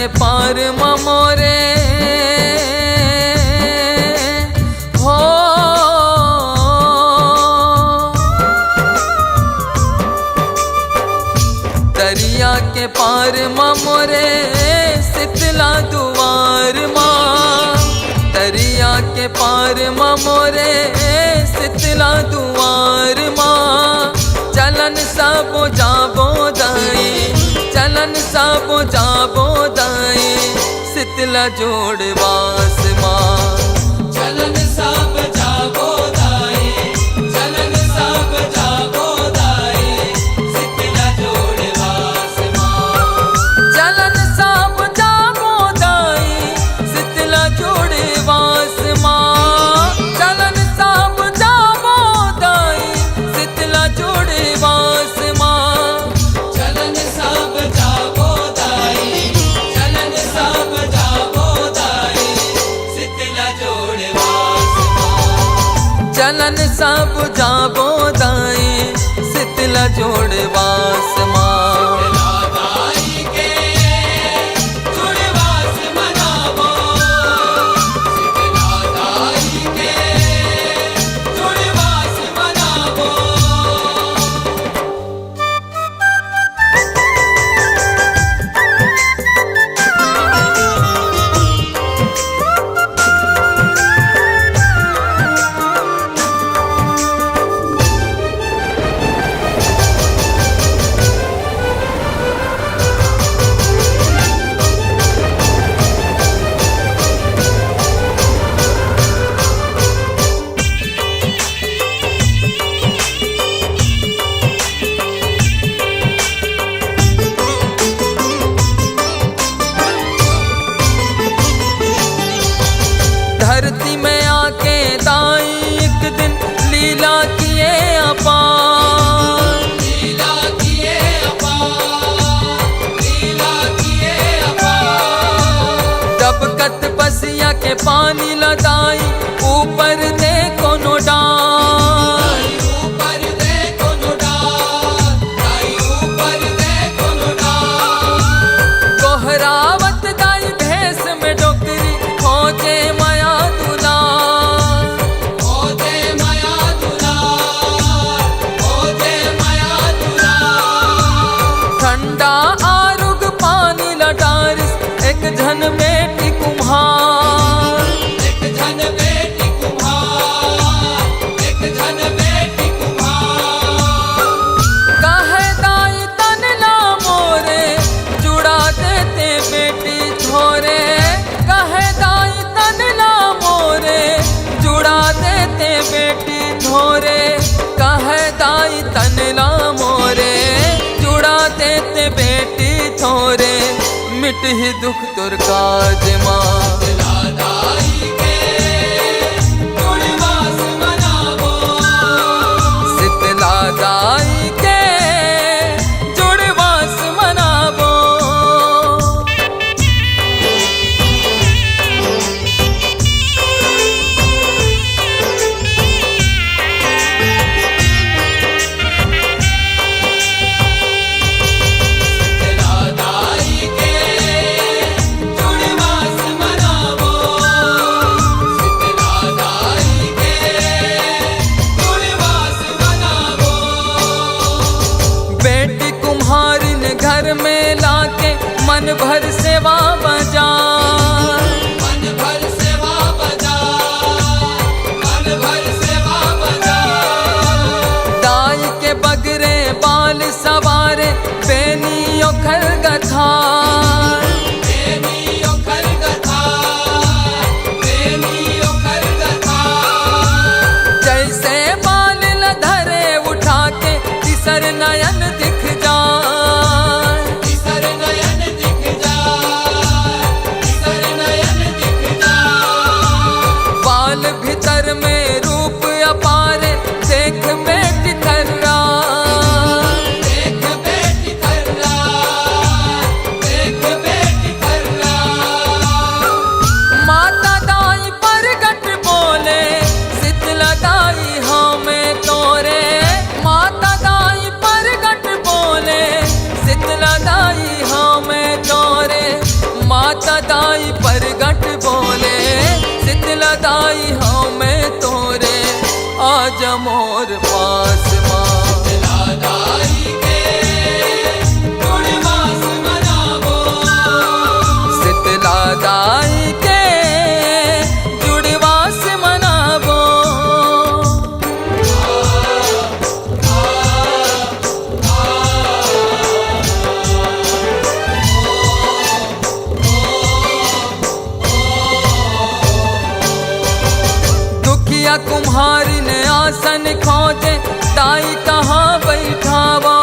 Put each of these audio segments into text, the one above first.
के पार मोरे हो, दरिया के पार मोरे शीतला दुआर माँ, दरिया के पार मोरे शीतला दुआर माँ। चलन सब जाबो दाई, चलन सब जाबो दाई, शीतला जोड़वास माँ। चलन सब जाबो दाई, चलन सब जाबो दाई, शीतला जोड़वास माँ। चलन सब जाबो दाई, शीतला जोड़वास माँ। चलन सब जाबो दाई, शीतला जोड़वास माँ। चलन सब जाबो दाई, चलन सब जाबो दाई, शीतला जोड़वास माँ। चलन सब जाबो दाई, शीतला जोड़वास माँ। शीतला दाई के जोड़वास मनावो, शीतला दाई के जोड़वास मनावो। धरती में आके दाई एक दिन लीला किए अपार, लीला किए अपार, लीला किए अपार। दबकत बसिया के पानी लदाई, ऊपर देखो नो डाल, ऊपर देखो नो डाल, दाई ऊपर देखो नो डाल। कोहरावत दाई भेस में डोकरी, खोजे माया दुलार, खोजे माया दुलार, खोजे माया दुलार। ठंडा आरुग पानी लडारिस, एक झन बेटी कुम्हार। एक झन बेटी कुम्हार, एक झन बेटी कुम्हार। कहे दाई तन ना मोरे, जुड़ा देते बेटी छोरे। कहे दाई तन ना मोरे, जुड़ा देते बेटी छोरे। कहे दाई तन ना मोरे, जुड़ा देते बेटी छोरे। मिट ही दुख तुर काज माँ। शीतला दाई के जोड़वास मनावो, शीतला दाई के जुड़वास मनावो। शीतला दाई के जोड़वास मनावो, शीतला दाई के जोड़वास मनावो। बेटी कुम्हारिन घर में लाके मन भर सेवा बजा, मन भर सेवा बजा, मन भर सेवा बजा। दाई के बगरे बाल सवारे, बेनी ओखर गथा। बेनी ओखर गथा, बेनी ओखर गथा। जैसे बाल लधरे उठा के तिसर नयन दिख जाए, तिसर नयन दिख जाए, तिसर नयन दिख जाए। बाल भीतर में रूप अपारे, देख बेटी थर्रा। देख बेटी थर्रा, देख बेटी थर्रा। माता दाई परगट बोले, शीतला दाई हमें तोरे। माता दाई परगट दाई हाँ मैं तोरे आज मोर पास माँ। दाई के जुड़वास मनावो, शीतला दाई के जुड़वास मनावो। दुखिया कुम्हारी ने आसन खोजे दाई कहाँ बैठावो।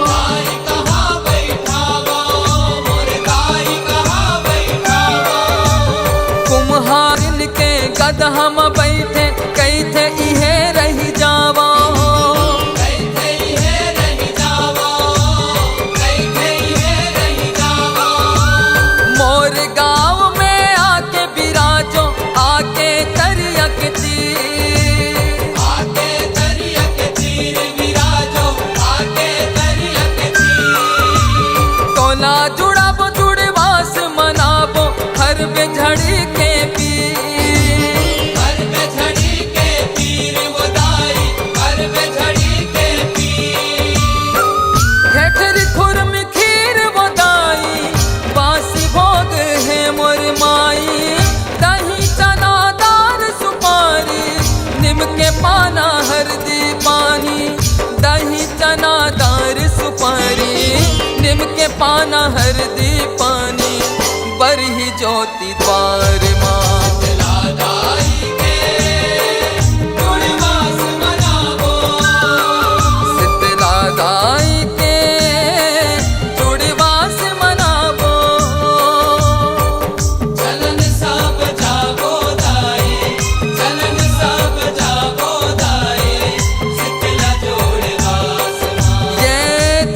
दाई कहाँ बैठावो, मोर दाई कहाँ बैठावो। कुम्हारिन के गदहा में बैठे कैथे इहे रही जावो। कैथे इहे रही जावो, कैथे इहे रही जावो। मोर गाँव में आके बिराजो आके तरिया के तीर। आके दरिया के तीर विराजो, आके दरिया के तीर। तोला जुड़ाबो जुड़वास मनाबो हर बेझड़ी के पीर। हर में झड़ी के पीर वो दाई, हर में झड़ी के पीर। ठेठरी खुरम खीर वो दाई बासी भोग है मोर माई। दही चना दार सुपारी निम के पाना हरदी पानी। दही चना दार सुपारी निम के पाना हरदी पानी। बरही ज्योति द्वार माँ। शीतला दाई के जुड़वास मनावो, शीतला दाई के जुड़वास मनावो। चलन सब जागो दाई, चलन सब जागो दाई। शीतला जुड़वास माँ, ये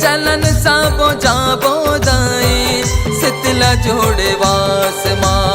चलन सब जाबो दाई शीतला जोड़वास माँ।